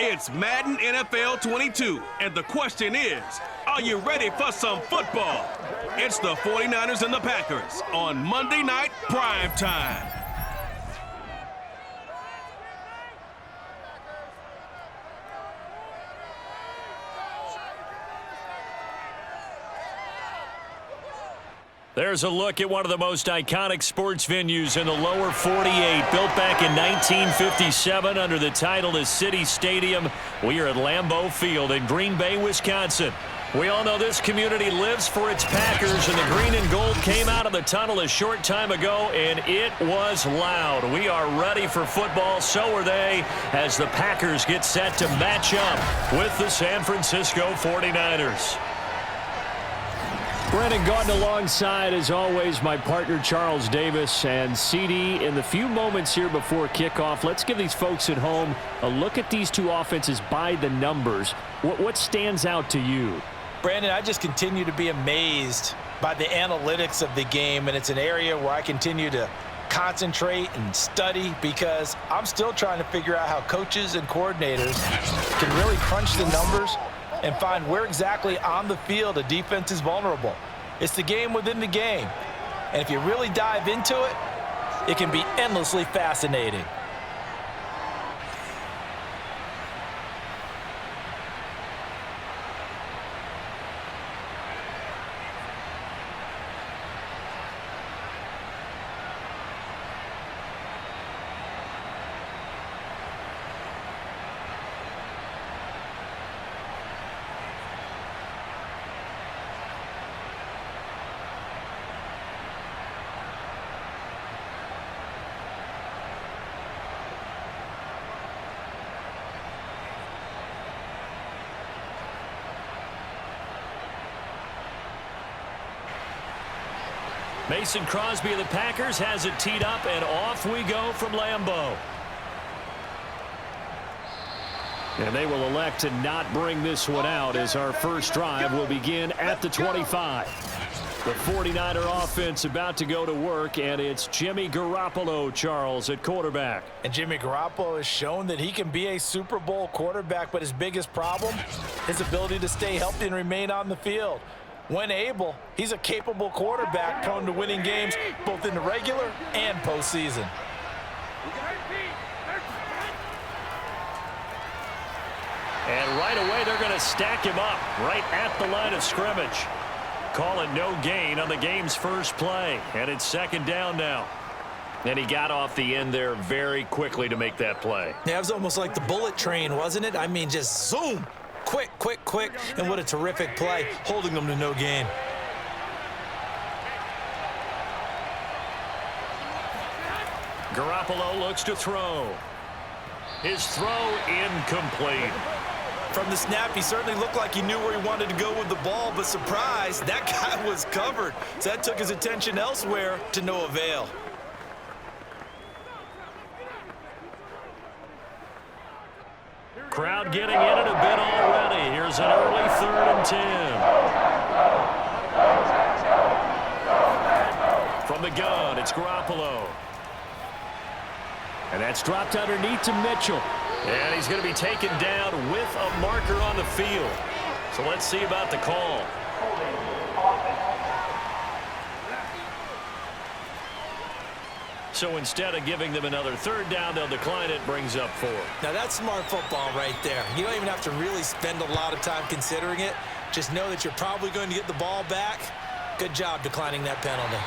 It's Madden NFL 22, and the question is, are you ready for some football? It's the 49ers and the Packers on Monday Night Prime Time. There's a look at one of the most iconic sports venues in the lower 48, built back in 1957 under the title of City Stadium. We are at Lambeau Field in Green Bay, Wisconsin. We all know this community lives for its Packers, and the green and gold came out of the tunnel a short time ago, and it was loud. We are ready for football, so are they, as the Packers get set to match up with the San Francisco 49ers. Brennan Gaudin alongside, as always, my partner Charles Davis. And CD, in the few moments here before kickoff, let's give these folks at home a look at these two offenses by the numbers. What stands out to you? Brandon, I just continue to be amazed by the analytics of the game, and it's an area where I continue to concentrate and study because I'm still trying to figure out how coaches and coordinators can really crunch the numbers and find where exactly on the field a defense is vulnerable. It's the game within the game. And if you really dive into it, it can be endlessly fascinating. Mason Crosby of the Packers has it teed up, and off we go from Lambeau. And they will elect to not bring this one out as our first drive will begin at the 25. The 49er offense about to go to work, and it's Jimmy Garoppolo, Charles, at quarterback. And Jimmy Garoppolo has shown that he can be a Super Bowl quarterback, but his biggest problem, his ability to stay healthy and remain on the field. When able, he's a capable quarterback prone to winning games both in the regular and postseason. And right away, they're going to stack him up right at the line of scrimmage. Call it no gain on the game's first play. And it's second down now. And he got off the end there very quickly to make that play. Yeah, it was almost like the bullet train, wasn't it? I mean, just zoom. Quick, quick, quick, and what a terrific play, holding them to no gain. Garoppolo looks to throw. His throw incomplete. From the snap, he certainly looked like he knew where he wanted to go with the ball, but surprise, that guy was covered. So that took his attention elsewhere to no avail. Crowd getting in it a bit already. Here's an early 3rd and 10. From the gun, it's Garoppolo. And that's dropped underneath to Mitchell. And he's going to be taken down with a marker on the field. So let's see about the call. So instead of giving them another 3rd down, they'll decline it, brings up 4. Now that's smart football right there. You don't even have to really spend a lot of time considering it. Just know that you're probably going to get the ball back. Good job declining that penalty.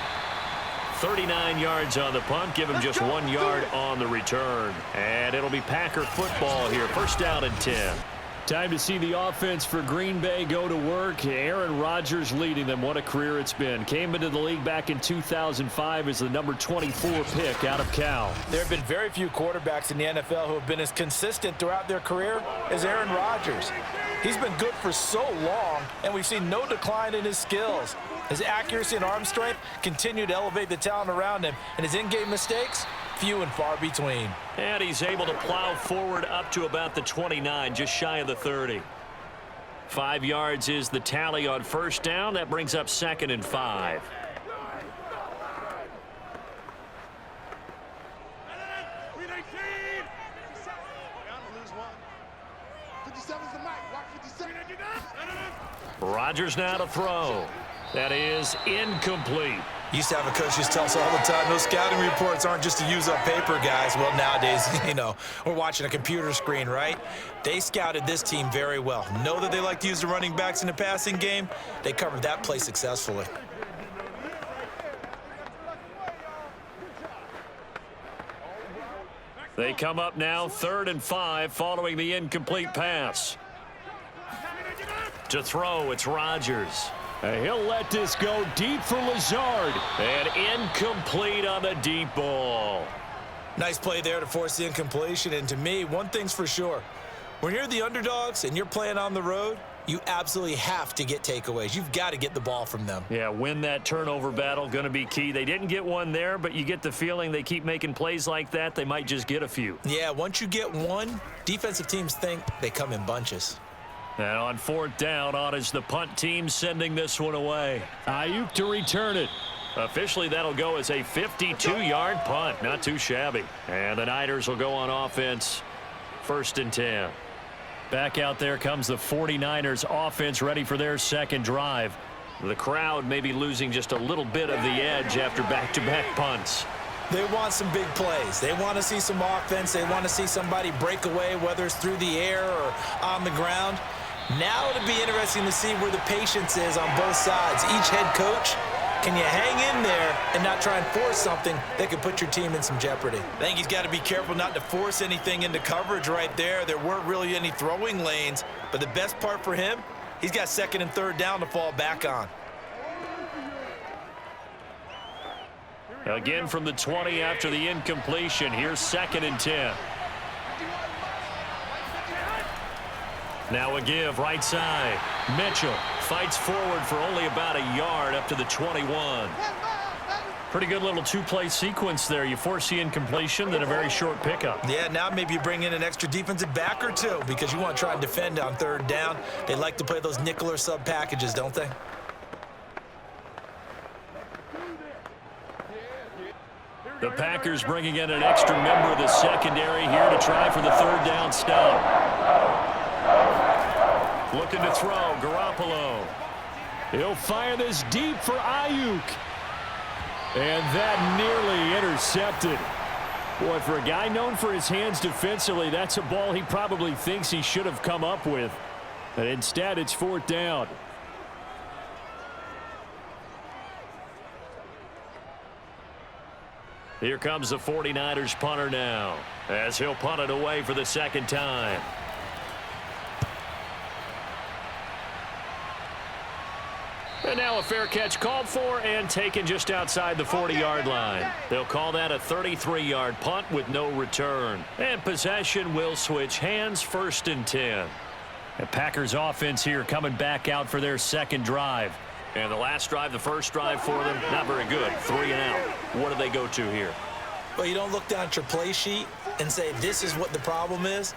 39 yards on the punt, give him just 1 yard on the return. And it'll be Packer football here, first down and 10. Time to see the offense for Green Bay go to work. Aaron Rodgers leading them. What a career it's been. Came into the league back in 2005 as the number 24 pick out of Cal. There have been very few quarterbacks in the NFL who have been as consistent throughout their career as Aaron Rodgers. He's been good for so long, and we've seen no decline in his skills. His accuracy and arm strength continue to elevate the talent around him, and his in-game mistakes, few and far between. And he's able to plow forward up to about the 29, just shy of the 30. 5 yards is the tally on first down. That brings up 2nd and 5. Rodgers now to throw. That is incomplete. Used to have a coach just tell us all the time, those scouting reports aren't just to use up paper, guys. Well, nowadays, we're watching a computer screen, right? They scouted this team very well. Know that they like to use the running backs in the passing game. They covered that play successfully. They come up now 3rd and 5 following the incomplete pass. To throw, it's Rodgers. He'll let this go deep for Lazard. And incomplete on the deep ball. Nice play there to force the incompletion. And to me, one thing's for sure. When you're the underdogs and you're playing on the road, you absolutely have to get takeaways. You've got to get the ball from them. Yeah, win that turnover battle, going to be key. They didn't get one there, but you get the feeling they keep making plays like that, they might just get a few. Yeah, once you get one, defensive teams think they come in bunches. And on 4th down, on is the punt team sending this one away. Ayuk to return it. Officially, that'll go as a 52-yard punt. Not too shabby. And the Niners will go on offense. 1st and 10. Back out there comes the 49ers offense ready for their second drive. The crowd may be losing just a little bit of the edge after back-to-back punts. They want some big plays. They want to see some offense. They want to see somebody break away, whether it's through the air or on the ground. Now it'll be interesting to see where the patience is on both sides. Each head coach, can you hang in there and not try and force something that could put your team in some jeopardy? I think he's got to be careful not to force anything into coverage right there. There weren't really any throwing lanes, but the best part for him, he's got 2nd and 3rd down to fall back on. Again from the 20 after the incompletion. Here's 2nd and 10. Now a give right side. Mitchell fights forward for only about a yard up to the 21. Pretty good little two-play sequence there. You force the incompletion, then a very short pickup. Yeah, now maybe you bring in an extra defensive back or two because you want to try and defend on 3rd down. They like to play those nickel or sub packages, don't they? The Packers bringing in an extra member of the secondary here to try for the 3rd down stop. Looking to throw, Garoppolo. He'll fire this deep for Ayuk. And that nearly intercepted. Boy, for a guy known for his hands defensively, that's a ball he probably thinks he should have come up with. But instead, it's 4th down. Here comes the 49ers punter now, as he'll punt it away for the 2nd time. And now a fair catch called for and taken just outside the 40-yard line. They'll call that a 33-yard punt with no return. And possession will switch hands. 1st and 10. The Packers offense here coming back out for their 2nd drive. And the last drive, the first drive for them, not very good. 3 and out. What do they go to here? Well, you don't look down at your play sheet and say, this is what the problem is.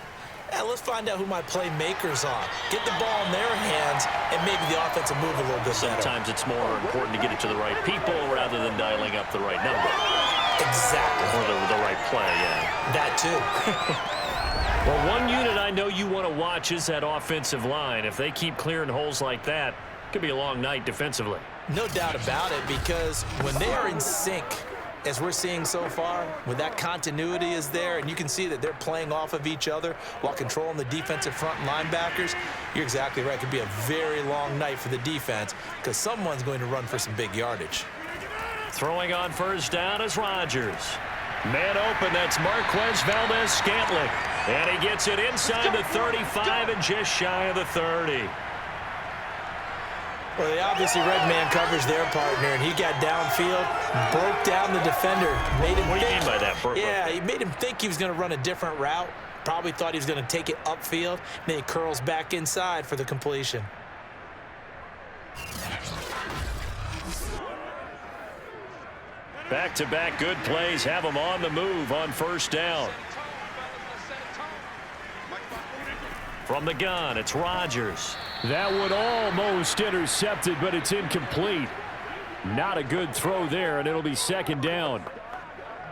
Let's find out who my playmakers are. Get the ball in their hands, and maybe the offense will move a little bit better. Sometimes it's more important to get it to the right people rather than dialing up the right number. Exactly. Or the right play, yeah. That too. Well, one unit I know you want to watch is that offensive line. If they keep clearing holes like that, it could be a long night defensively. No doubt about it, because when they are in sync, as we're seeing so far, when that continuity is there and you can see that they're playing off of each other while controlling the defensive front linebackers, you're exactly right. It could be a very long night for the defense because someone's going to run for some big yardage. Throwing on 1st down is Rodgers. Man open, that's Marquez Valdez-Scantling. And he gets it inside the 35 and just shy of the 30. Well, they obviously read man coverage their partner, and he got downfield, broke down the defender, made him What do you mean by that, Burpo? Yeah, he made him think he was going to run a different route. Probably thought he was going to take it upfield, and then he curls back inside for the completion. Back-to-back good plays have them on the move on 1st down. From the gun, it's Rodgers. That one almost intercepted, but it's incomplete. Not a good throw there, and it'll be 2nd down.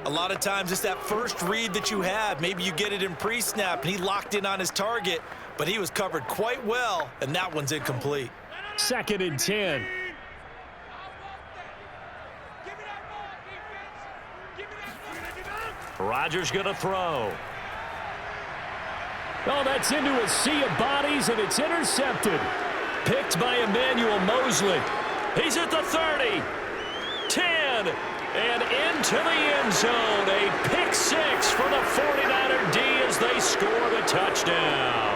A lot of times it's that first read that you have. Maybe you get it in pre-snap, and he locked in on his target. but he was covered quite well, and that one's incomplete. 2nd and 10. Rodgers going to throw. Oh, that's into a sea of bodies, and it's intercepted. Picked by Emmanuel Mosley. He's at the 30, 10, and into the end zone. A pick 6 for the 49er D as they score the touchdown.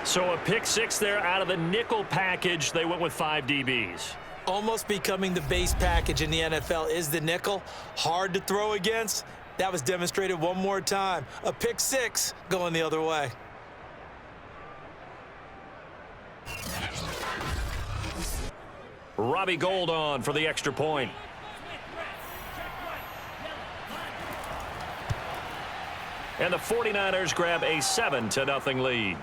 So a pick 6 there out of the nickel package. They went with 5 DBs. Almost becoming the base package in the NFL is the nickel. Hard to throw against. That was demonstrated one more time. A pick 6 going the other way. Robbie Gould on for the extra point. And the 49ers grab a 7-0 lead.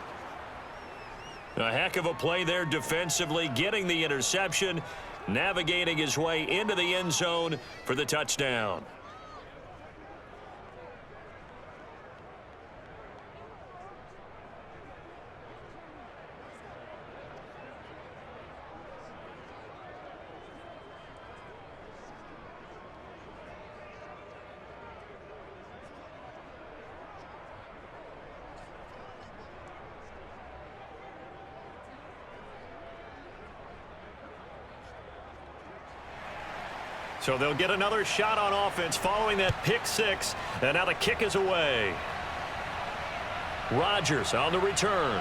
A heck of a play there defensively, getting the interception, navigating his way into the end zone for the touchdown. So they'll get another shot on offense following that pick 6. And now the kick is away. Rodgers on the return.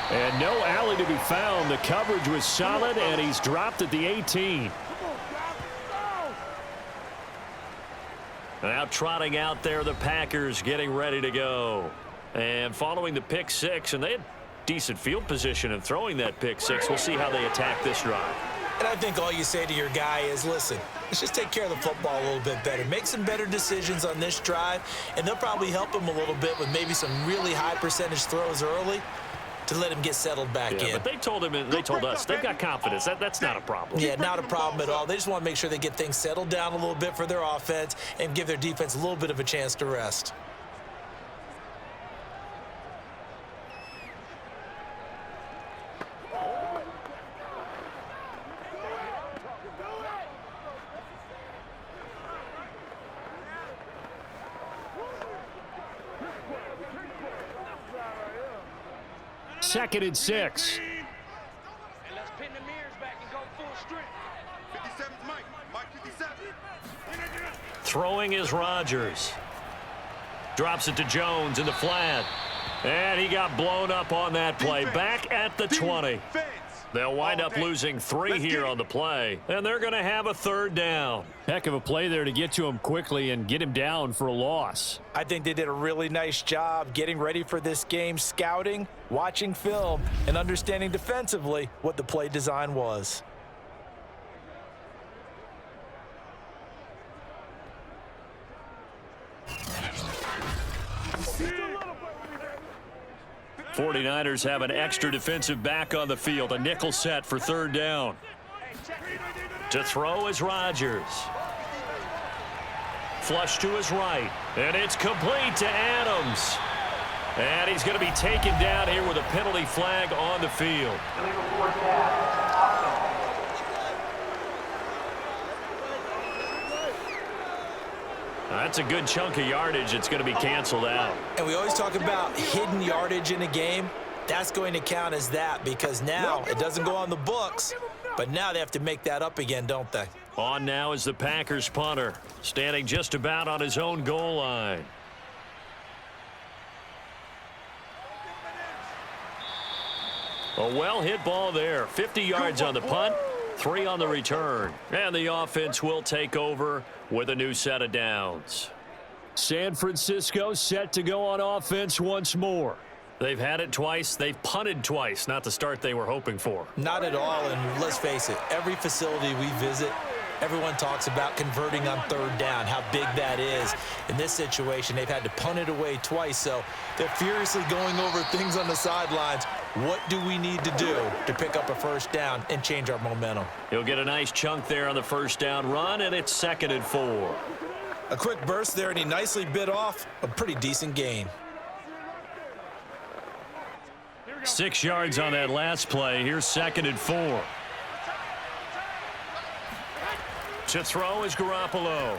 And no alley to be found. The coverage was solid, and he's dropped at the 18. Now trotting out there, the Packers getting ready to go. And following the pick 6, and they had decent field position in throwing that pick 6. We'll see how they attack this drive. And I think all you say to your guy is, listen, let's just take care of the football a little bit better. Make some better decisions on this drive, and they'll probably help him a little bit with maybe some really high percentage throws early to let him get settled back in. But they told him, and they told us, they've got confidence. That's not a problem. Yeah, not a problem at all. They just want to make sure they get things settled down a little bit for their offense and give their defense a little bit of a chance to rest. Second and 6. And let's pin the mirrors back and go full strength. 57's Mike. Mike 57. Throwing is Rodgers. Drops it to Jones in the flat. And he got blown up on that play. Back at the 20. They'll wind up losing 3 here on the play. And they're going to have a 3rd down. Heck of a play there to get to him quickly and get him down for a loss. I think they did a really nice job getting ready for this game, scouting, watching film, and understanding defensively what the play design was. '49ers have an extra defensive back on the field. A nickel set for 3rd down. To throw is Rodgers. Flush to his right. And it's complete to Adams. And he's going to be taken down here with a penalty flag on the field. That's a good chunk of yardage. It's going to be canceled out. And we always talk about hidden yardage in a game. That's going to count as that because now it doesn't go on the books, but now they have to make that up again, don't they? On now is the Packers punter, standing just about on his own goal line. A well-hit ball there. 50 yards on the punt, 3 on the return. And the offense will take over with a new set of downs. San Francisco set to go on offense once more. They've had it twice. They've punted twice. Not the start they were hoping for. Not at all, and let's face it, every facility we visit, everyone talks about converting on 3rd down, how big that is. In this situation, they've had to punt it away twice, so they're furiously going over things on the sidelines. What do we need to do to pick up a 1st down and change our momentum? He'll get a nice chunk there on the 1st down run, and it's 2nd and 4. A quick burst there, and he nicely bit off a pretty decent gain. 6 yards on that last play. Here's 2nd and 4. To throw is Garoppolo.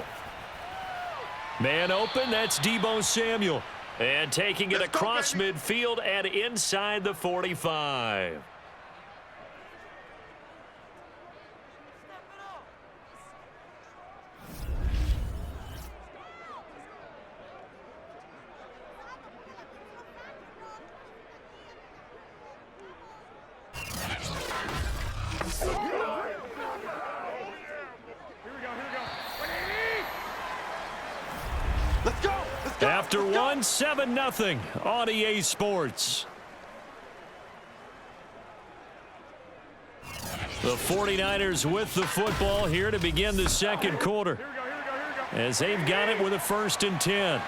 Man open, that's Deebo Samuel. And taking it across midfield and inside the 45. After one, 7-0 on EA Sports. The 49ers with the football here to begin the second quarter. As they've got it with a 1st and 10.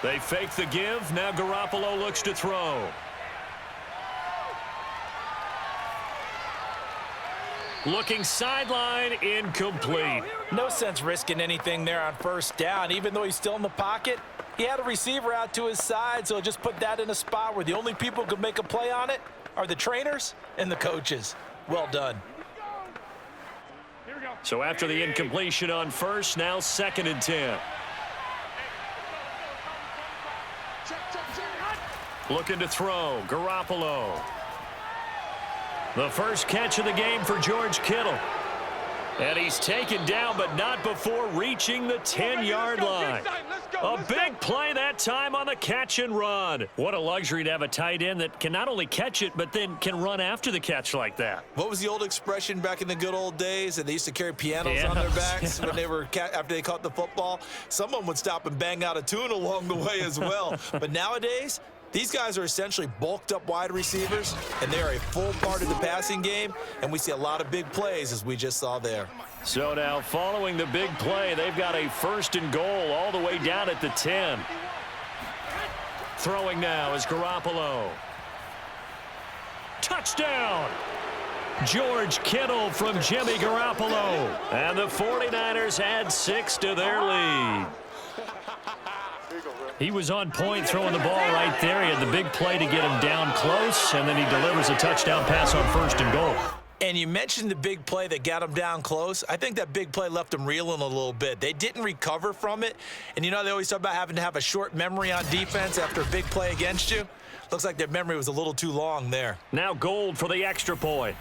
They fake the give. Now Garoppolo looks to throw. Looking sideline, incomplete. No sense risking anything there on 1st down. Even though he's still in the pocket, he had a receiver out to his side, so just put that in a spot where the only people who could make a play on it are the trainers and the coaches. Well done. So after the incompletion on 1st, now 2nd and 10. Looking to throw, Garoppolo. The first catch of the game for George Kittle. And he's taken down, but not before reaching the 10-yard line. A big play that time on the catch and run. What a luxury to have a tight end that can not only catch it, but then can run after the catch like that. What was the old expression back in the good old days that they used to carry pianos on their backs when they were after they caught the football? Someone would stop and bang out a tune along the way as well. But nowadays, these guys are essentially bulked up wide receivers, and they are a full part of the passing game, and we see a lot of big plays as we just saw there. So now following the big play, they've got a 1st and goal all the way down at the 10. Throwing now is Garoppolo. Touchdown! George Kittle from Jimmy Garoppolo. And the 49ers add 6 to their lead. He was on point throwing the ball right there. He had the big play to get him down close, and then he delivers a touchdown pass on 1st and goal. And you mentioned the big play that got him down close. I think that big play left him reeling a little bit. They didn't recover from it. And you know they always talk about having to have a short memory on defense after a big play against you. Looks like their memory was a little too long there. Now Gold for the extra point.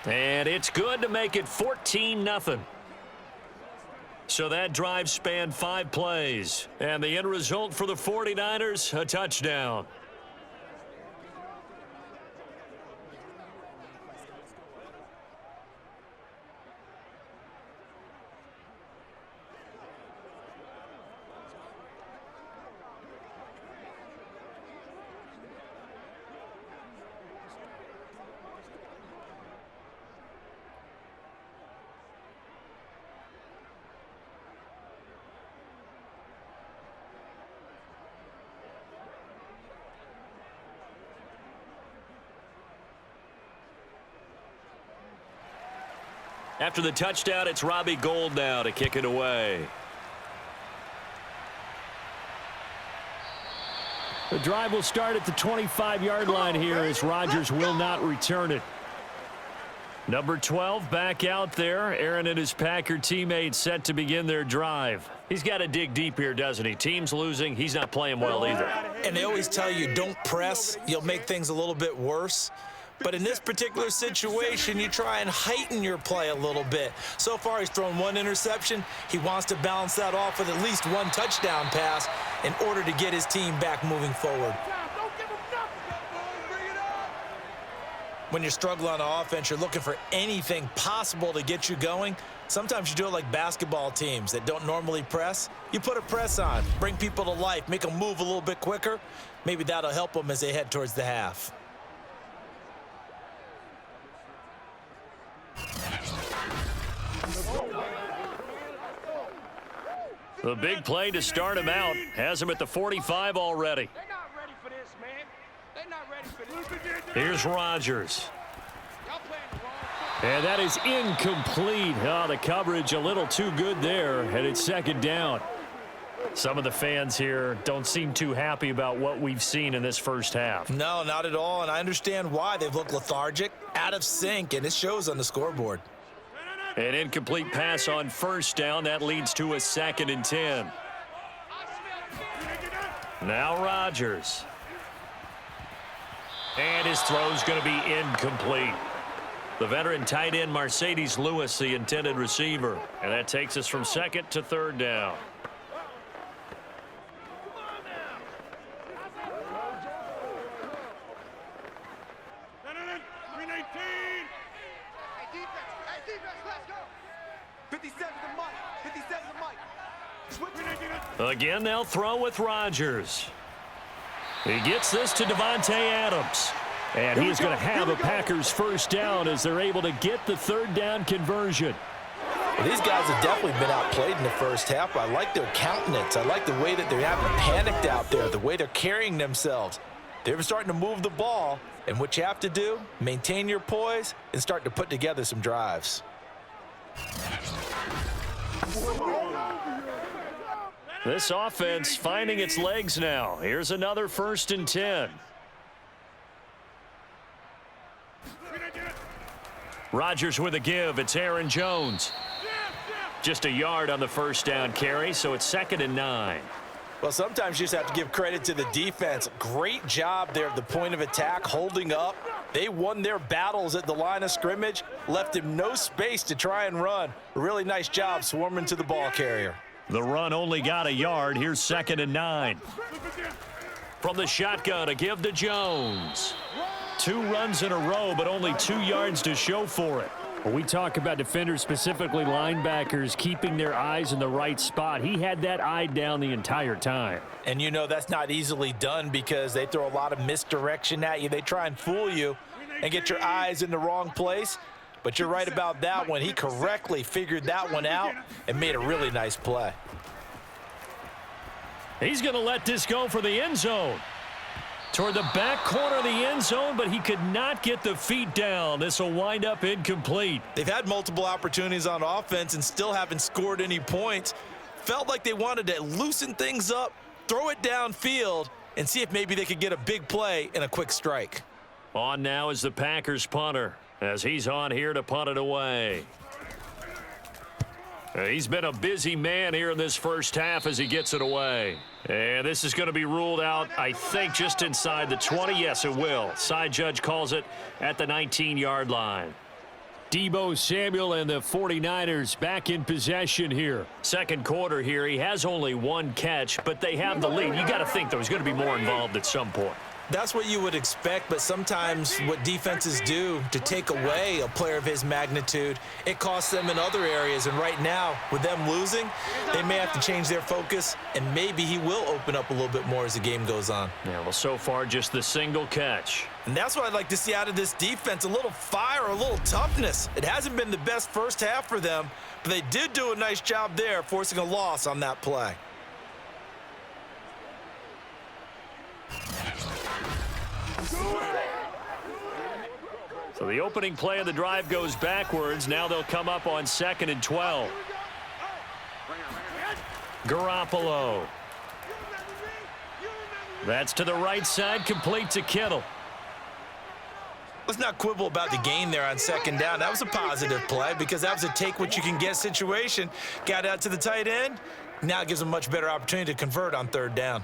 And it's good to make it 14-0. So that drive spanned 5 plays. And the end result for the 49ers, a touchdown. After the touchdown, it's Robbie Gould now to kick it away. The drive will start at the 25-yard line here as Rodgers will not return it. Number 12 back out there. Aaron and his Packer teammates set to begin their drive. He's got to dig deep here, doesn't he? Team's losing. He's not playing well either. And they always tell you, don't press. You'll make things a little bit worse. But in this particular situation, you try and heighten your play a little bit. So far, he's thrown 1 interception. He wants to balance that off with at least 1 touchdown pass in order to get his team back moving forward. When you're struggling on offense, you're looking for anything possible to get you going. Sometimes you do it like basketball teams that don't normally press. You put a press on, bring people to life, make them move a little bit quicker. Maybe that'll help them as they head towards the half. The big play to start him out has him at the 45 already. They're not ready for this, man. They're not ready for this. Here's Rodgers. Y'all playing the wrong football. And that is incomplete. Oh, the coverage a little too good there, and it's 2nd down. Some of the fans here don't seem too happy about what we've seen in this first half. No, not at all, and I understand why. They've looked lethargic, out of sync, and it shows on the scoreboard. An incomplete pass on first down. That leads to a 2nd and 10. Now Rodgers. And his throw's going to be incomplete. The veteran tight end Mercedes Lewis, the intended receiver. And that takes us from 2nd to 3rd down. Again, they'll throw with Rodgers. He gets this to Davante Adams. And he's going to have a Packers first down as they're able to get the 3rd down conversion. Well, these guys have definitely been outplayed in the first half, but I like their countenance. I like the way that they're having panicked out there, the way they're carrying themselves. They're starting to move the ball, and what you have to do, maintain your poise and start to put together some drives. This offense finding its legs now. Here's another 1st and 10. Rodgers with a give. It's Aaron Jones. Just a yard on the first down carry, so it's 2nd and 9. Well, sometimes you just have to give credit to the defense. Great job there at the point of attack, holding up. They won their battles at the line of scrimmage, left him no space to try and run. A really nice job swarming to the ball carrier. The run only got a yard. Here's 2nd and 9. From the shotgun, a give to Jones. 2 runs in a row, but only 2 yards to show for it. When we talk about defenders, specifically linebackers, keeping their eyes in the right spot, he had that eye down the entire time. And you know that's not easily done because they throw a lot of misdirection at you. They try and fool you and get your eyes in the wrong place. But you're right about that one. He correctly figured that one out and made a really nice play. He's going to let this go for the end zone. Toward the back corner of the end zone, but he could not get the feet down. This will wind up incomplete. They've had multiple opportunities on offense and still haven't scored any points. Felt like they wanted to loosen things up, throw it downfield, and see if maybe they could get a big play and a quick strike. On now is the Packers punter, as he's on here to punt it away. He's been a busy man here in this first half as he gets it away. And this is going to be ruled out, I think, just inside the 20. Yes, it will. Side judge calls it at the 19-yard line. Deebo Samuel and the 49ers back in possession here. Second quarter here. He has only 1 catch, but they have the lead. You got to think, though, he's going to be more involved at some point. That's what you would expect, but sometimes what defenses do to take away a player of his magnitude, it costs them in other areas. And right now, with them losing, they may have to change their focus, and maybe he will open up a little bit more as the game goes on. Yeah, well, so far, just the single catch. And that's what I'd like to see out of this defense, a little fire, a little toughness. It hasn't been the best first half for them, but they did do a nice job there, forcing a loss on that play. So the opening play of the drive goes backwards. Now they'll come up on 2nd and 12. Garoppolo. That's to the right side, complete to Kittle. Let's not quibble about the gain there on 2nd down. That was a positive play because that was a take-what-you-can-get situation. Got out to the tight end. Now it gives them a much better opportunity to convert on 3rd down.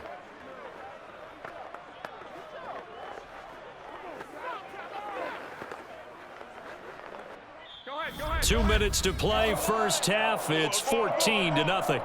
Go ahead. 2 minutes to play, first half. It's 14-0.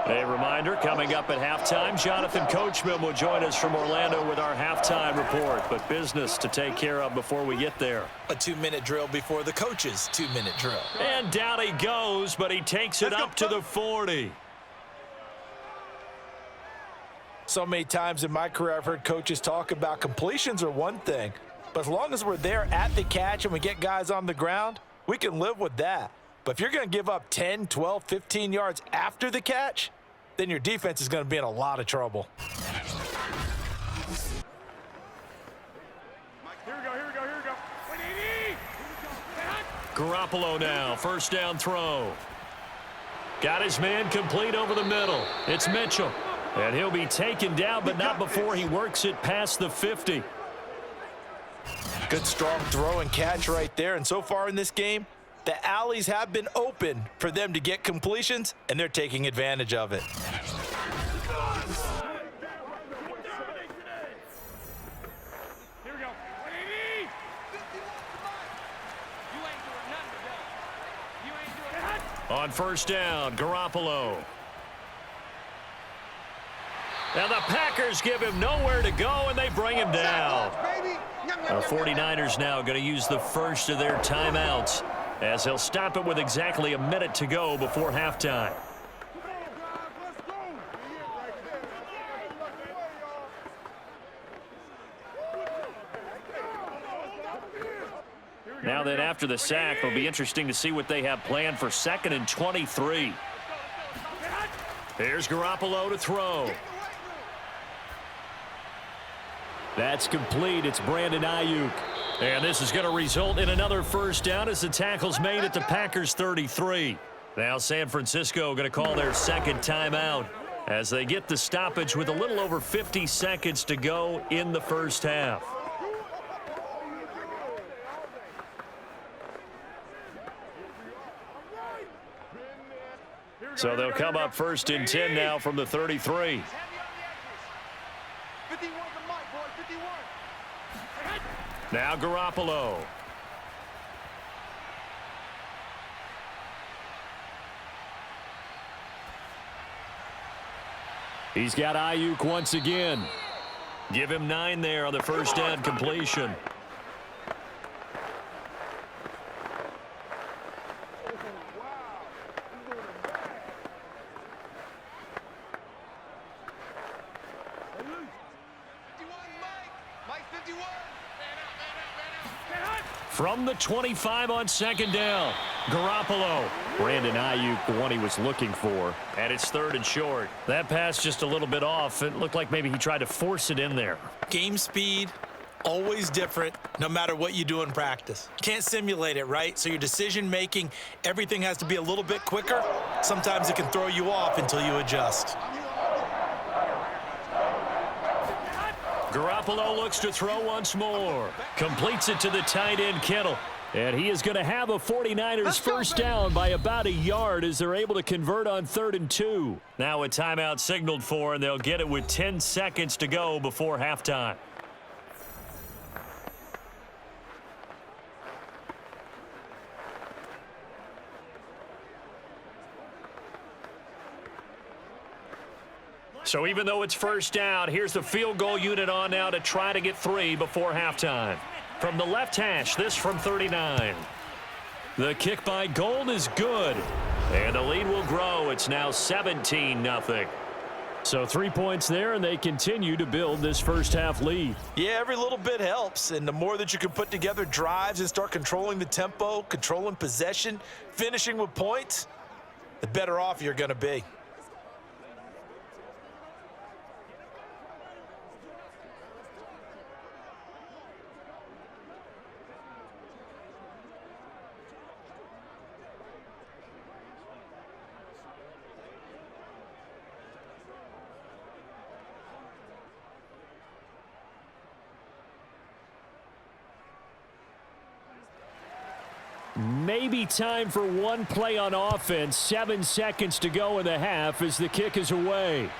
A reminder, coming up at halftime, Jonathan Coachman will join us from Orlando with our halftime report. But business to take care of before we get there. A 2-minute drill before the coach's 2-minute drill. And down he goes, but he takes it up to the 40. So many times in my career I've heard coaches talk about completions are one thing, but as long as we're there at the catch and we get guys on the ground, we can live with that. But if you're going to give up 10, 12, 15 yards after the catch, then your defense is going to be in a lot of trouble. Garoppolo now, first down throw. Got his man complete over the middle. It's Mitchell. And he'll be taken down, but not before he works it past the 50. Good strong throw and catch right there. And so far in this game, the alleys have been open for them to get completions, and they're taking advantage of it. On first down, Garoppolo. Now the Packers give him nowhere to go, and they bring him down. The 49ers now going to use the first of their timeouts, as he'll stop it with exactly a minute to go before halftime. Now then, after the sack, it'll be interesting to see what they have planned for 2nd and 23. Here's Garoppolo to throw. That's complete. It's Brandon Ayuk. And this is going to result in another first down as the tackle's made at the Packers 33. Now San Francisco going to call their second timeout as they get the stoppage with a little over 50 seconds to go in the first half. So they'll come up 1st and 10 now from the 33. 51 to Mike, boy, 51. Now Garoppolo. He's got Ayuk once again. Give him 9 there on the first down completion. From the 25 on 2nd down, Garoppolo. Brandon Ayuk, the one he was looking for. And it's 3rd and short. That pass just a little bit off. It looked like maybe he tried to force it in there. Game speed, always different, no matter what you do in practice. Can't simulate it, right? So your decision making, everything has to be a little bit quicker. Sometimes it can throw you off until you adjust. Garoppolo looks to throw once more. Completes it to the tight end, Kittle. And he is going to have a 49ers first down by about a yard as they're able to convert on 3rd and 2. Now a timeout signaled for, and they'll get it with 10 seconds to go before halftime. So even though it's first down, here's the field goal unit on now to try to get 3 before halftime. From the left hash, this from 39. The kick by Gold is good. And the lead will grow. It's now 17-0. So 3 points there, and they continue to build this first half lead. Yeah, every little bit helps. And the more that you can put together drives and start controlling the tempo, controlling possession, finishing with points, the better off you're going to be. Maybe time for one play on offense. 7 seconds to go in the half as the kick is away.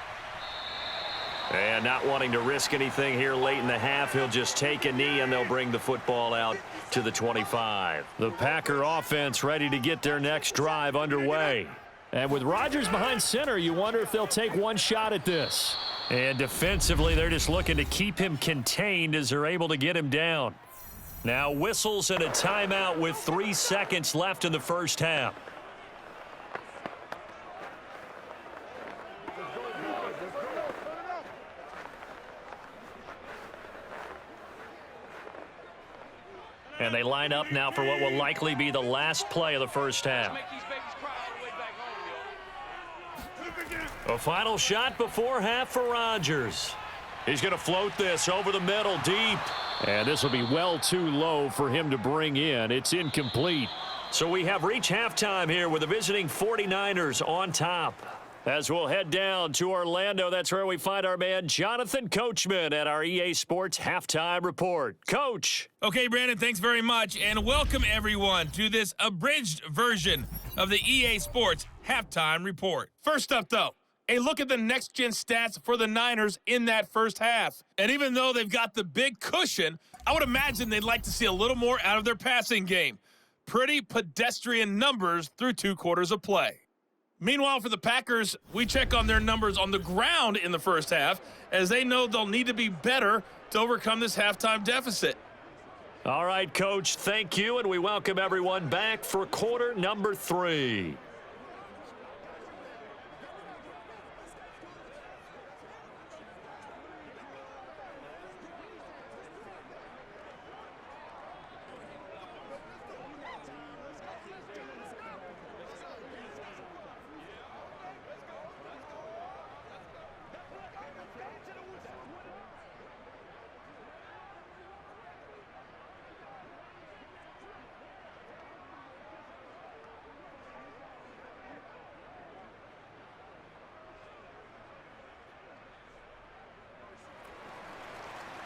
And not wanting to risk anything here late in the half, he'll just take a knee and they'll bring the football out to the 25. The Packer offense ready to get their next drive underway. And with Rodgers behind center, you wonder if they'll take one shot at this. And defensively, they're just looking to keep him contained as they're able to get him down. Now whistles and a timeout with 3 seconds left in the first half. And they line up now for what will likely be the last play of the first half. A final shot before half for Rodgers. He's going to float this over the middle deep. And this will be well too low for him to bring in. It's incomplete. So we have reached halftime here with the visiting 49ers on top. As we'll head down to Orlando, that's where we find our man Jonathan Coachman at our EA Sports Halftime Report. Coach. Okay, Brandon, thanks very much, and welcome everyone to this abridged version of the EA Sports Halftime Report. First up, though, a look at the next-gen stats for the Niners in that first half. And even though they've got the big cushion, I would imagine they'd like to see a little more out of their passing game. Pretty pedestrian numbers through 2 quarters of play. Meanwhile, for the Packers, we check on their numbers on the ground in the first half, as they know they'll need to be better to overcome this halftime deficit. All right, Coach, thank you, and we welcome everyone back for quarter number 3.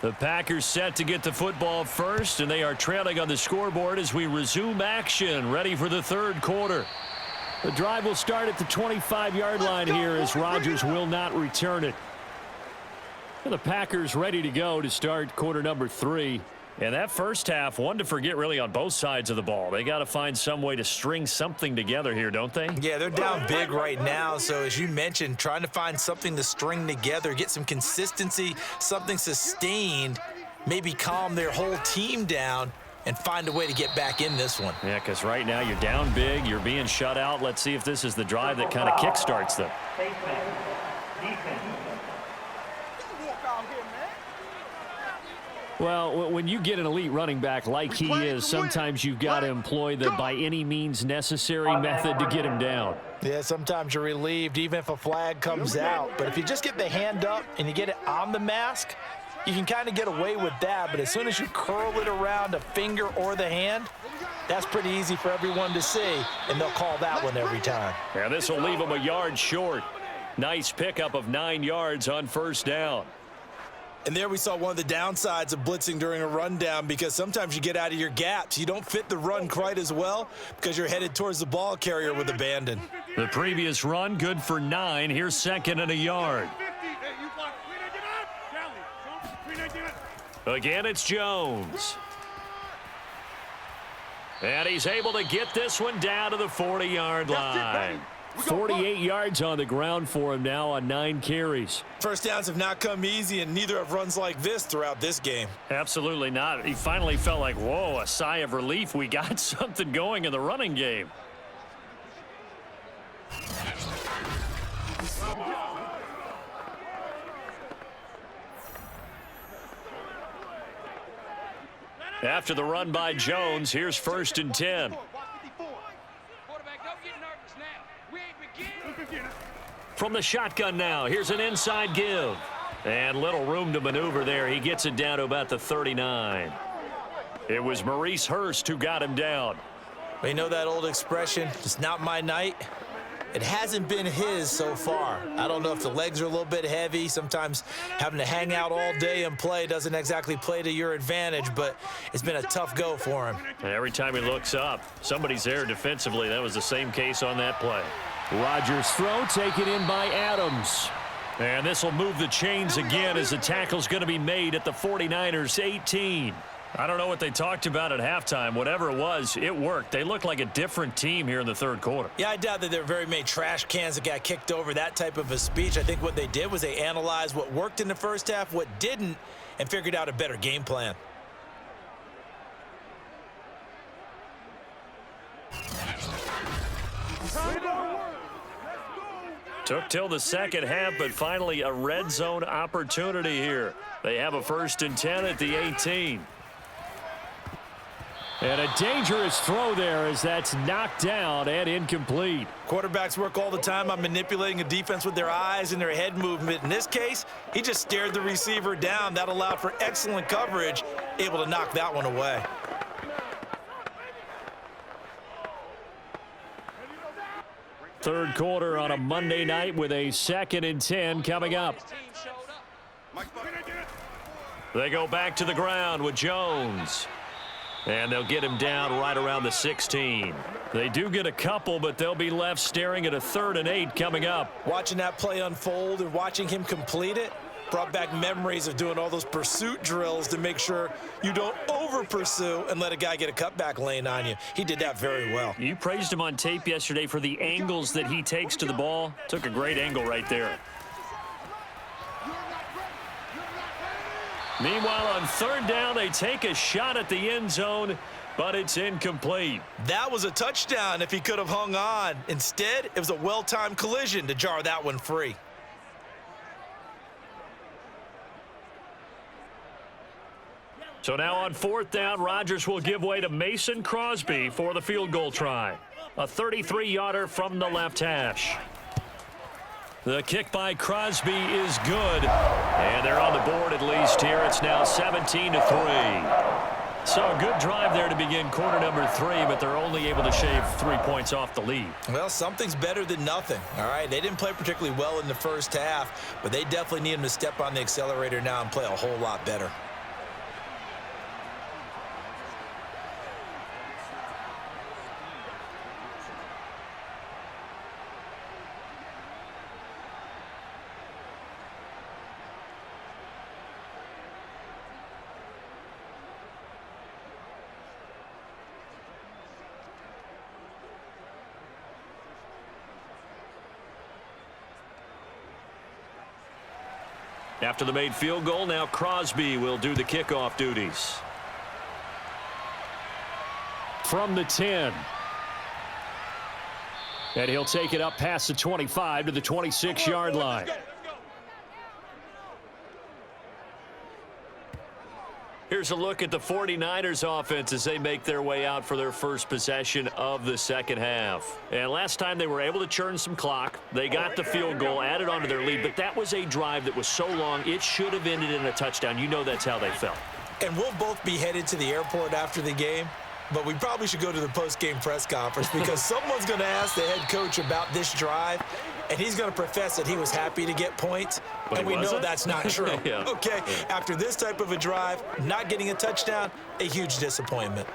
The Packers set to get the football first, and they are trailing on the scoreboard as we resume action, ready for the third quarter. The drive will start at the 25-yard line here as Rodgers will not return it. The Packers ready to go to start quarter number 3. And that first half, one to forget really on both sides of the ball. They got to find some way to string something together here, don't they? Yeah, they're down big right now. So as you mentioned, trying to find something to string together, get some consistency, something sustained, maybe calm their whole team down and find a way to get back in this one. Yeah, because right now you're down big, you're being shut out. Let's see if this is the drive that kind of kickstarts them. Well, when you get an elite running back like he is, sometimes you've got to employ the by any means necessary method to get him down. Yeah, sometimes you're relieved even if a flag comes out. But if you just get the hand up and you get it on the mask, you can kind of get away with that. But as soon as you curl it around a finger or the hand, that's pretty easy for everyone to see, and they'll call that one every time. Yeah, this will leave him a yard short. Nice pickup of 9 yards on first down. And there we saw one of the downsides of blitzing during a rundown, because sometimes you get out of your gaps. You don't fit the run quite as well because you're headed towards the ball carrier with abandon. The previous run good for 9. Here's second and a yard. Again, it's Jones. And he's able to get this one down to the 40-yard line. 48 yards on the ground for him now on 9 carries. First downs have not come easy, and neither have runs like this throughout this game. Absolutely not. He finally felt like, whoa, a sigh of relief. We got something going in the running game. After the run by Jones, here's 1st and 10. From the shotgun now, here's an inside give. And little room to maneuver there. He gets it down to about the 39. It was Maurice Hurst who got him down. You know that old expression, it's not my night? It hasn't been his so far. I don't know if the legs are a little bit heavy. Sometimes having to hang out all day and play doesn't exactly play to your advantage, but it's been a tough go for him. And every time he looks up, somebody's there defensively. That was the same case on that play. Rodgers' throw taken in by Adams. And this will move the chains again as the tackle's going to be made at the 49ers 18. I don't know what they talked about at halftime. Whatever it was, it worked. They look like a different team here in the third quarter. Yeah, I doubt that there are very many trash cans that got kicked over, that type of a speech. I think what they did was they analyzed what worked in the first half, what didn't, and figured out a better game plan. Took till the second half, but finally a red zone opportunity here. They have a 1st and 10 at the 18. And a dangerous throw there as that's knocked down and incomplete. Quarterbacks work all the time on manipulating a defense with their eyes and their head movement. In this case, he just stared the receiver down. That allowed for excellent coverage, able to knock that one away. Third quarter on a Monday night with a 2nd and 10 coming up. They go back to the ground with Jones. And they'll get him down right around the 16. They do get a couple, but they'll be left staring at a 3rd and 8 coming up. Watching that play unfold and watching him complete it brought back memories of doing all those pursuit drills to make sure you don't over-pursue and let a guy get a cutback lane on you. He did that very well. You praised him on tape yesterday for the angles that he takes to the ball. Took a great angle right there. Meanwhile, on 3rd down, they take a shot at the end zone, but it's incomplete. That was a touchdown if he could have hung on. Instead, it was a well-timed collision to jar that one free. So now on 4th down, Rodgers will give way to Mason Crosby for the field goal try. A 33-yarder from the left hash. The kick by Crosby is good. And they're on the board at least here. It's now 17-3. So a good drive there to begin quarter number 3, but they're only able to shave 3 points off the lead. Well, something's better than nothing, all right? They didn't play particularly well in the first half, but they definitely need him to step on the accelerator now and play a whole lot better. After the made field goal, now Crosby will do the kickoff duties. From the 10. And he'll take it up past the 25 to the 26-yard line. Here's a look at the 49ers offense as they make their way out for their first possession of the second half. And last time they were able to churn some clock. They got the field goal, added on to their lead, but that was a drive that was so long it should have ended in a touchdown. You know that's how they felt. And we'll both be headed to the airport after the game, but we probably should go to the post-game press conference because someone's going to ask the head coach about this drive, and he's going to profess that he was happy to get points, and we know that's not true. Yeah. Okay, after this type of a drive, not getting a touchdown, a huge disappointment.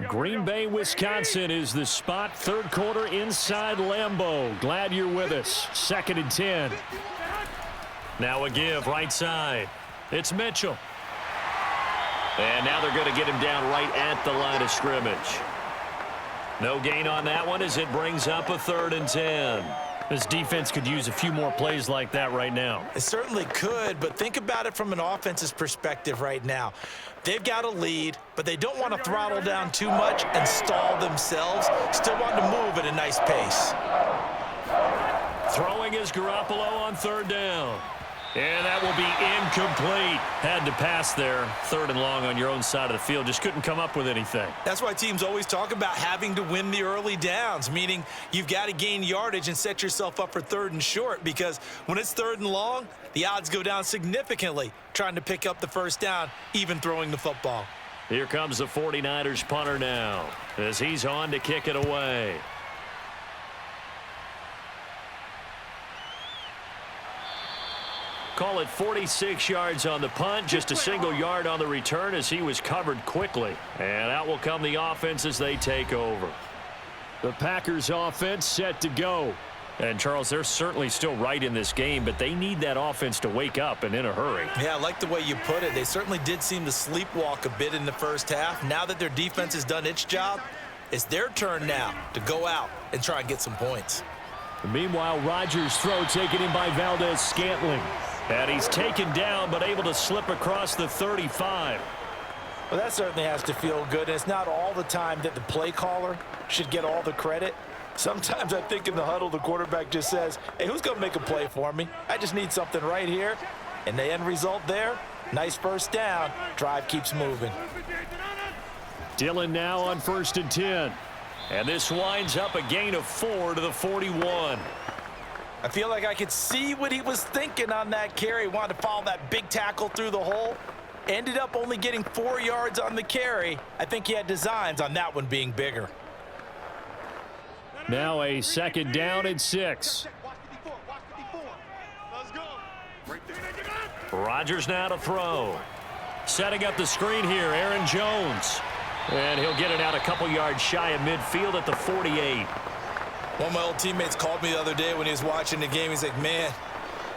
Green Bay, Wisconsin is the spot. Third quarter inside Lambeau. Glad you're with us. 2nd and 10. Now a give right side. It's Mitchell. And now they're going to get him down right at the line of scrimmage. No gain on that one as it brings up a 3rd and 10. This defense could use a few more plays like that right now. It certainly could, but think about it from an offense's perspective right now. They've got a lead, but they don't want to throttle down too much and stall themselves. Still want to move at a nice pace. Throwing is Garoppolo on 3rd down. And that will be incomplete. Had to pass there. 3rd and long on your own side of the field. Just couldn't come up with anything. That's why teams always talk about having to win the early downs, meaning you've got to gain yardage and set yourself up for 3rd and short, because when it's 3rd and long, the odds go down significantly trying to pick up the first down, even throwing the football. Here comes the 49ers punter now as he's on to kick it away. Call it 46 yards on the punt, just a single yard on the return as he was covered quickly. And out will come the offense as they take over. The Packers offense set to go. And, Charles, they're certainly still right in this game, but they need that offense to wake up and in a hurry. Yeah, I like the way you put it. They certainly did seem to sleepwalk a bit in the first half. Now that their defense has done its job, it's their turn now to go out and try and get some points. Meanwhile, Rodgers' throw taken in by Valdez-Scantling. And he's taken down, but able to slip across the 35. Well, that certainly has to feel good. And it's not all the time that the play caller should get all the credit. Sometimes I think in the huddle, the quarterback just says, hey, who's going to make a play for me? I just need something right here. And the end result there, nice first down. Drive keeps moving. Dillon now on 1st and 10. And this winds up a gain of 4 to the 41. I feel like I could see what he was thinking on that carry. He wanted to follow that big tackle through the hole. Ended up only getting 4 yards on the carry. I think he had designs on that one being bigger. Now a second down and 6. Rodgers now to throw. Setting up the screen here, Aaron Jones. And he'll get it out a couple yards shy of midfield at the 48. One of my old teammates called me the other day when he was watching the game. He's like, man,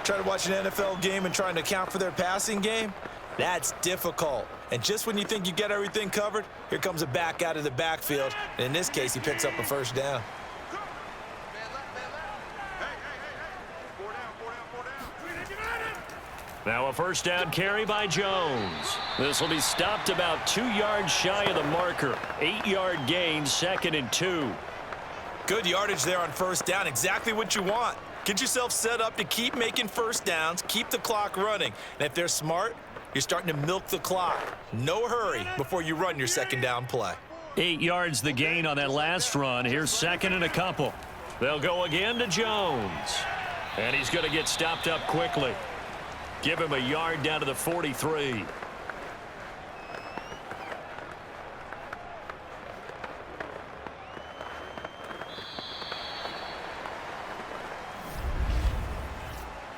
trying to watch an NFL game and trying to account for their passing game? That's difficult. And just when you think you get everything covered, here comes a back out of the backfield. And in this case, he picks up a first down. Now a first down carry by Jones. This will be stopped about 2 yards shy of the marker. 8-yard gain, 2nd and 2. Good yardage there on first down. Exactly what you want. Get yourself set up to keep making first downs, keep the clock running. And if they're smart, you're starting to milk the clock. No hurry before you run your second down play. 8 yards the gain on that last run. Here's 2nd and a couple. They'll go again to Jones. And he's going to get stopped up quickly. Give him a yard down to the 43.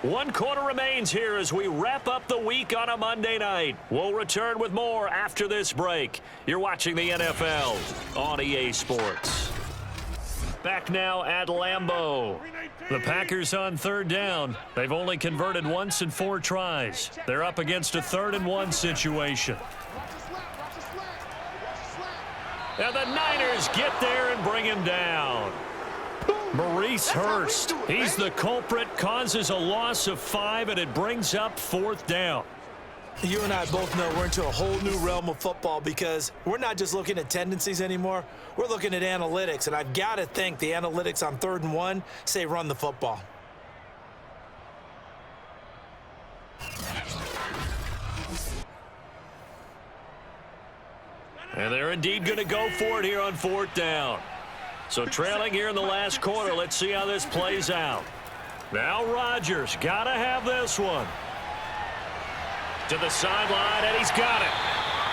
One quarter remains here as we wrap up the week on a Monday night. We'll return with more after this break. You're watching the NFL on EA Sports. Back now at Lambeau. The Packers on third down. They've only converted once in 4 tries. They're up against a 3rd and 1 situation. And the Niners get there and bring him down. Maurice Hurst, he's the culprit, causes a loss of 5, and it brings up 4th down. You and I both know we're into a whole new realm of football because we're not just looking at tendencies anymore. We're looking at analytics, and I've got to think the analytics on 3rd and 1 say run the football. And they're indeed going to go for it here on 4th down. So trailing here in the last quarter, let's see how this plays out. Now Rodgers, got to have this one. To the sideline, and he's got it.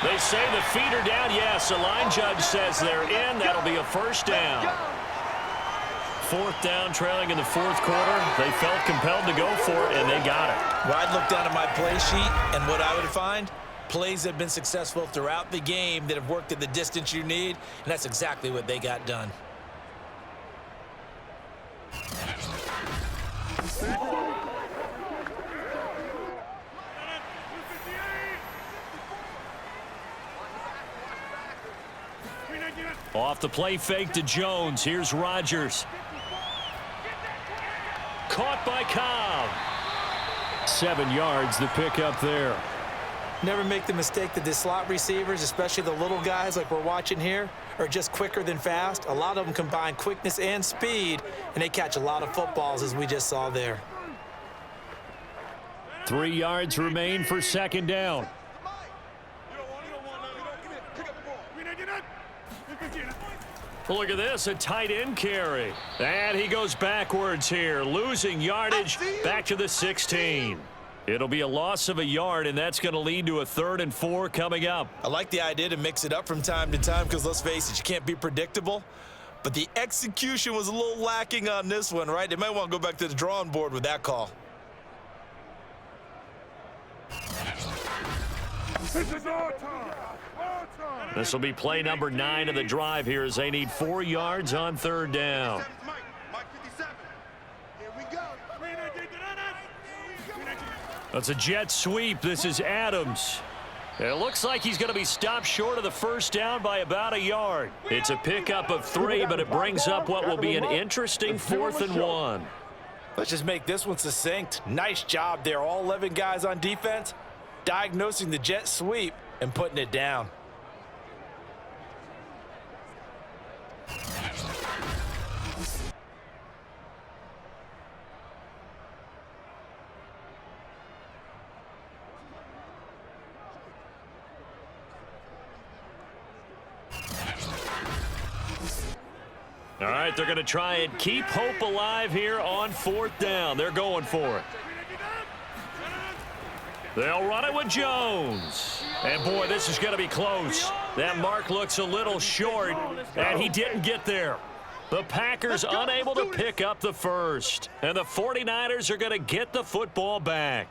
They say the feet are down. Yes, the line judge says they're in. That'll be a first down. 4th down, trailing in the 4th quarter. They felt compelled to go for it, and they got it. Well, I'd look down at my play sheet, and what I would find, plays have been successful throughout the game that have worked at the distance you need, and that's exactly what they got done. Off the play fake to Jones. Here's Rodgers. Caught by Cobb. 7 yards, the pickup there. Never make the mistake that the slot receivers, especially the little guys like we're watching here, are just quicker than fast. A lot of them combine quickness and speed, and they catch a lot of footballs, as we just saw there. 3 yards remain for 2nd down. Look at this, a tight end carry. And he goes backwards here, losing yardage back to the 16. It'll be a loss of a yard, and that's going to lead to a 3rd and 4 coming up. I like the idea to mix it up from time to time because, let's face it, you can't be predictable. But the execution was a little lacking on this one, right? They might want to go back to the drawing board with that call. This is our time. This will be play number 9 of the drive here as they need 4 yards on 3rd down. That's a jet sweep. This is Adams. It looks like he's going to be stopped short of the first down by about a yard. It's a pickup of 3, but it brings up what will be an interesting 4th and 1. Let's just make this one succinct. Nice job there. All 11 guys on defense diagnosing the jet sweep and putting it down. All right, they're going to try and keep hope alive here on 4th down. They're going for it. They'll run it with Jones. And, boy, this is going to be close. That mark looks a little short, and he didn't get there. The Packers unable to pick up the first. And the 49ers are going to get the football back.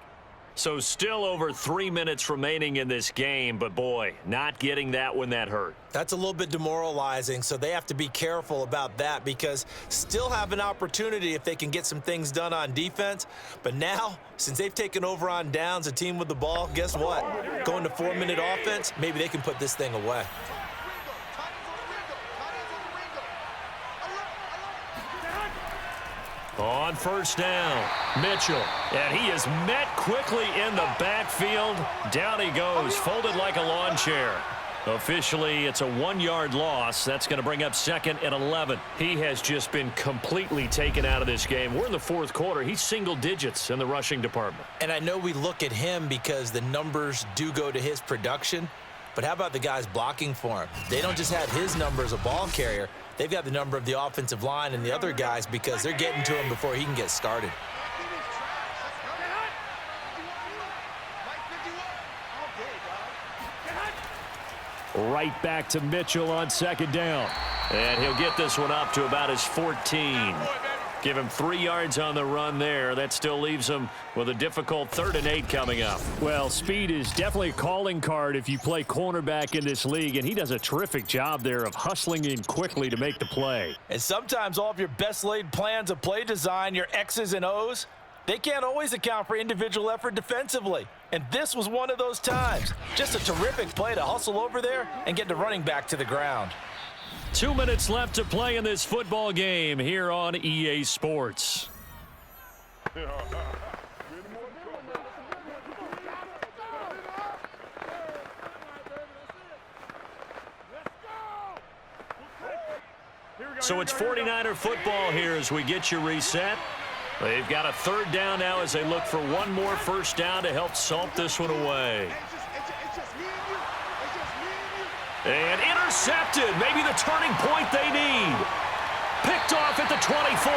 So still over 3 minutes remaining in this game, but boy, not getting that when that hurt. That's a little bit demoralizing, so they have to be careful about that because still have an opportunity if they can get some things done on defense. But now, since they've taken over on downs, a team with the ball, guess what? Going to 4-minute offense, maybe they can put this thing away. On first down, Mitchell, and he is met quickly in the backfield. Down he goes, folded like a lawn chair. Officially, it's a 1-yard loss. That's going to bring up 2nd and 11. He has just been completely taken out of this game. We're in the 4th quarter. He's single digits in the rushing department. And I know we look at him because the numbers do go to his production, but how about the guys blocking for him? They don't just have his number as a ball carrier. They've got the number of the offensive line and the other guys because they're getting to him before he can get started. Right back to Mitchell on 2nd down. And he'll get this one up to about his 14. Give him 3 yards on the run there. That still leaves him with a difficult 3rd and 8 coming up. Well, speed is definitely a calling card if you play cornerback in this league, and he does a terrific job there of hustling in quickly to make the play. And sometimes all of your best laid plans of play design, your X's and O's, they can't always account for individual effort defensively. And this was one of those times. Just a terrific play to hustle over there and get the running back to the ground. 2 minutes left to play in this football game here on EA Sports. So it's 49er football here as we get you reset. They've got a 3rd down now as they look for one more first down to help salt this one away. And intercepted. Maybe the turning point they need. Picked off at the 24.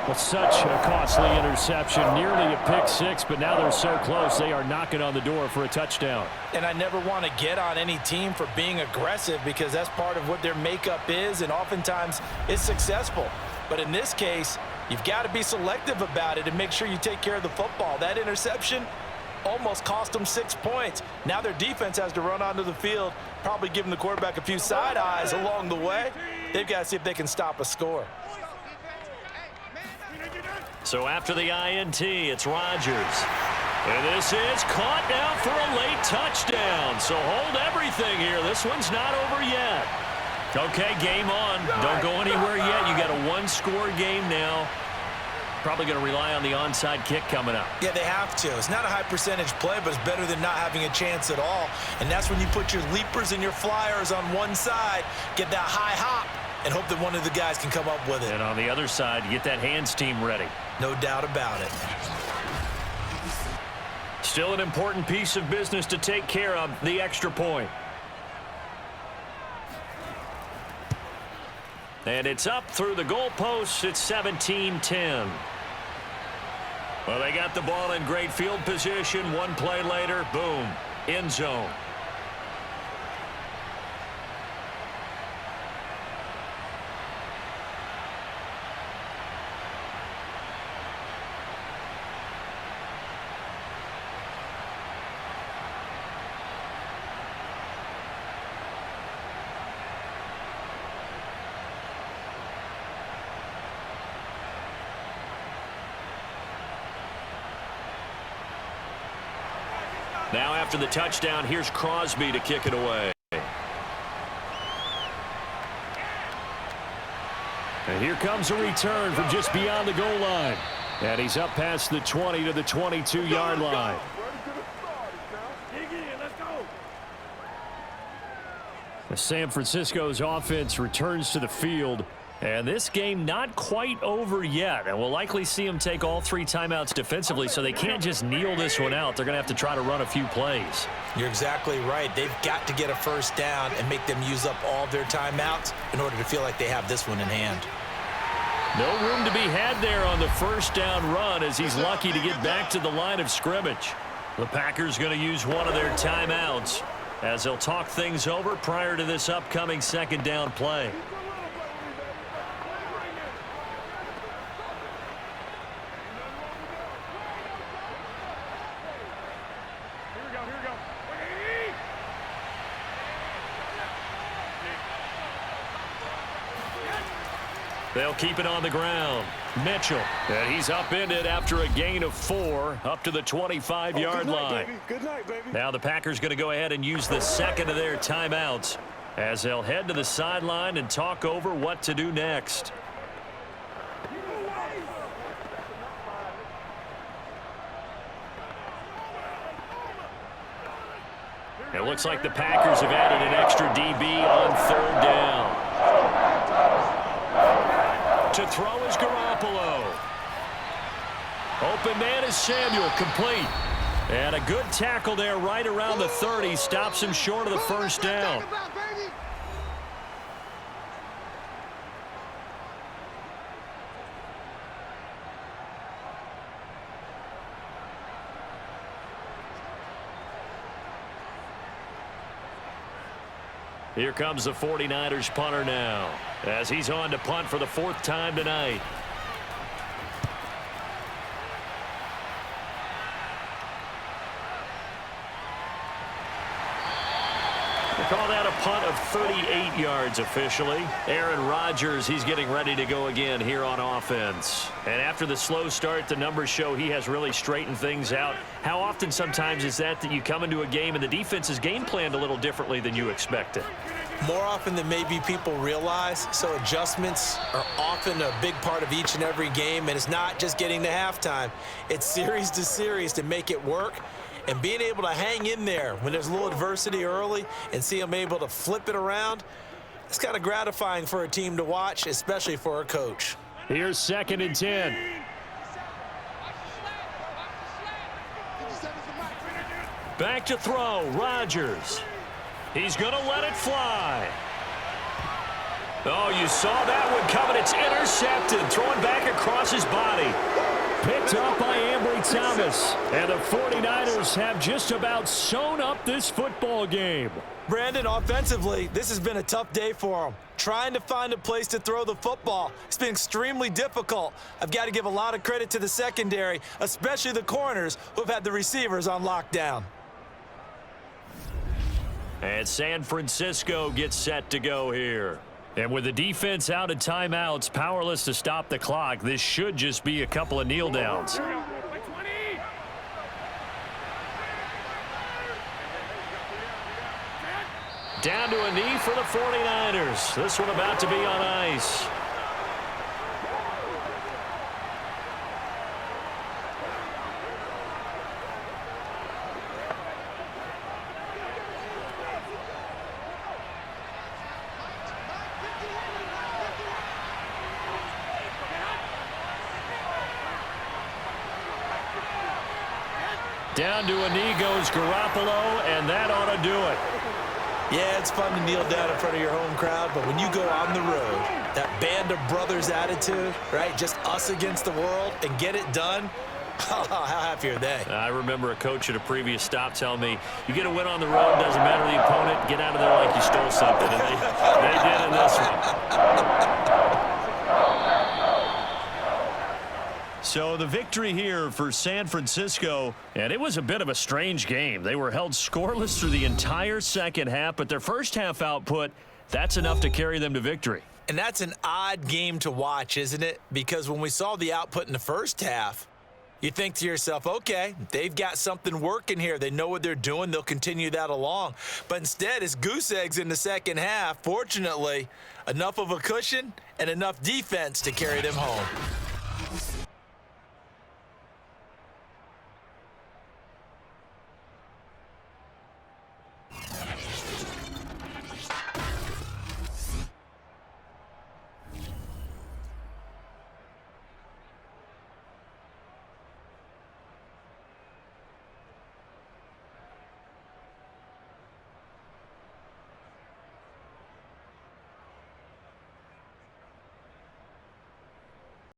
Well, such a costly interception. Nearly a pick six, but now they're so close they are knocking on the door for a touchdown. And I never want to get on any team for being aggressive because that's part of what their makeup is, and oftentimes it's successful. But in this case, you've got to be selective about it and make sure you take care of the football. That interception almost cost them 6 points. Now their defense has to run onto the field, probably giving the quarterback a few side eyes along the way. They've got to see if they can stop a score. So after the INT, it's Rodgers. And this is caught now for a late touchdown. So hold everything here. This one's not over yet. Okay, game on. Don't go anywhere yet. You got a 1-score game now. Probably going to rely on the onside kick coming up. Yeah, they have to. It's not a high percentage play, but it's better than not having a chance at all. And that's when you put your leapers and your flyers on one side, get that high hop, and hope that one of the guys can come up with it. And on the other side, you get that hands team ready. No doubt about it. Still an important piece of business to take care of, the extra point. And it's up through the goalposts. It's 17-10. Well, they got the ball in great field position. One play later, boom, end zone. Now after the touchdown, here's Crosby to kick it away. And here comes a return from just beyond the goal line. And he's up past the 20 to the 22-yard line. San Francisco's offense returns to the field. And this game not quite over yet. And we'll likely see them take all 3 timeouts defensively, so they can't just kneel this one out. They're going to have to try to run a few plays. You're exactly right. They've got to get a first down and make them use up all their timeouts in order to feel like they have this one in hand. No room to be had there on the first down run as he's lucky to get back to the line of scrimmage. The Packers going to use one of their timeouts as they'll talk things over prior to this upcoming second down play. They'll keep it on the ground. Mitchell, and he's upended after a gain of 4 up to the 25-yard line. Good night, baby. Now the Packers going to go ahead and use the second of their timeouts as they'll head to the sideline and talk over what to do next. It looks like the Packers have added an extra DB on third down. To throw is Garoppolo. Open man is Samuel, complete. And a good tackle there right around the 30. Stops him short of the first down. Here comes the 49ers punter now as he's on to punt for the 4th time tonight. They call that a punt of 38 yards officially. Aaron Rodgers, he's getting ready to go again here on offense. And after the slow start, the numbers show he has really straightened things out. How often sometimes is that you come into a game and the defense is game planned a little differently than you expected? More often than maybe people realize, so adjustments are often a big part of each and every game, and it's not just getting to halftime. It's series to series to make it work, and being able to hang in there when there's a little adversity early and see them able to flip it around, it's kind of gratifying for a team to watch, especially for a coach. Here's 2nd and 10. Back to throw, Rodgers. He's going to let it fly. Oh, you saw that one coming. It's intercepted. Throwing back across his body. Picked up by Ambry Thomas. And the 49ers have just about sewn up this football game. Brandon, offensively, this has been a tough day for them. Trying to find a place to throw the football. It's been extremely difficult. I've got to give a lot of credit to the secondary, especially the corners who have had the receivers on lockdown. And San Francisco gets set to go here. And with the defense out of timeouts, powerless to stop the clock, this should just be a couple of kneel downs. Down to a knee for the 49ers. This one about to be on ice. Down to a knee goes Garoppolo, and that ought to do it. Yeah, it's fun to kneel down in front of your home crowd, but when you go on the road, that band of brothers attitude, right, just us against the world, and get it done, how happy are they? I remember a coach at a previous stop telling me, you get a win on the road, doesn't matter the opponent, get out of there like you stole something, and they did in this one. So the victory here for San Francisco, and it was a bit of a strange game. They were held scoreless through the entire second half, but their first half output, that's enough to carry them to victory. And that's an odd game to watch, isn't it? Because when we saw the output in the first half, you think to yourself, okay, they've got something working here. They know what they're doing. They'll continue that along. But instead, it's goose eggs in the second half. Fortunately, enough of a cushion and enough defense to carry them home.